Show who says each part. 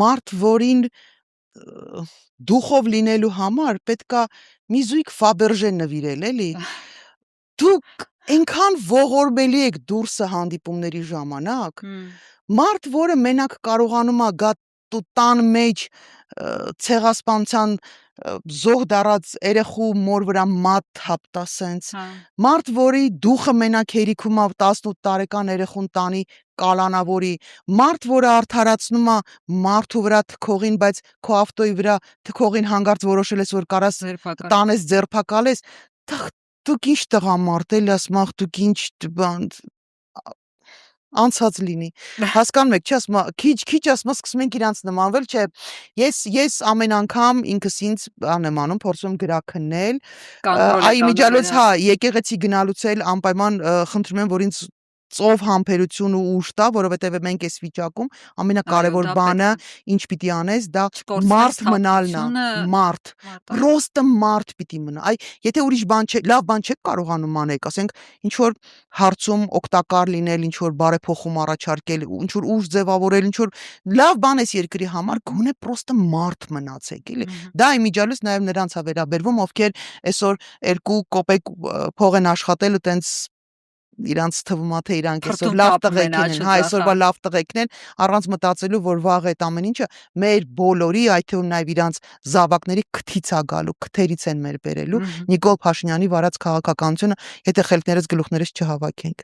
Speaker 1: Մարդ, որին դուխով լինելու համար պետքա մի զույգ Ֆաբերժե նվիրել, էլի։ Դուք այնքան ողորմելի եք դուրսը հանդիպումների ժամանակ, մարդ, որը մենակ կարողանում է գա տան մեջ ցեղասպանության զոհ դառած երեխու մոր վրա մատ թափտա սենց, մարդ, որի դուխը մենակ հերիքում է 18 տարեկան երեխուն տանի կալանավորի, մարդ, որը արդարացնում է մարդու վրա թքողին, բայց քո ավտոյի վրա թքողին հանգարց որոշել ես, որ կարաս տանես ձերբակալես, դուք ինչ տղամարդ էլ ասում ախ դուք ինչ բան անցած լինի, հասկանում եք, չի ասում, քիչ ասում սկսում ենք իրանց նմանվել, չէ, ես ամեն անգամ ինքս ինձ բան եմ անում, փորձում եմ գրաքննել, այ իմիջիալոց, հա, եկեղեցի գնալուց էլ անպայման խնդրում եմ, որ ինձ ծով համբերություն ու ուժ տա, որովհետև մենք այս վիճակում ամենակարևոր բանը ինչ պիտի անես, դա մարդ մնալն է, մարդ, պրոստը մարդ պիտի մնա, այ եթե ուրիշ բան չէ, լավ բան չեք կարողանում անեք, ասենք ինչ որ հարցում օգտակար լինել, ինչ որ բարեփոխում առաջարկել, ինչ որ ուժ ձևավորել, ինչ որ լավ բան էս երկրի համար, գոնե պրոստը մարդ մնացեք, էլի։ Դա իմիջիալոց նաև նրանց է վերաբերվում, ովքեր այսօր 2 կոպեկ փող են աշխատել ու տենց իրանց թվում է թե իրանք այսօր լավ տղեկին են, հա, այսօրվա լավ տղեկն են, առանց մտածելու, որ վաղ այդ ամեն ինչը մեր բոլորի, այդ թվում նաև իրանց զավակների քթից է գալու, քթերից են մեր բերելու Նիկոլ Փաշինյանի վարած քաղաքականությունը, եթե խելքներս գլուխներս չհավաքենք։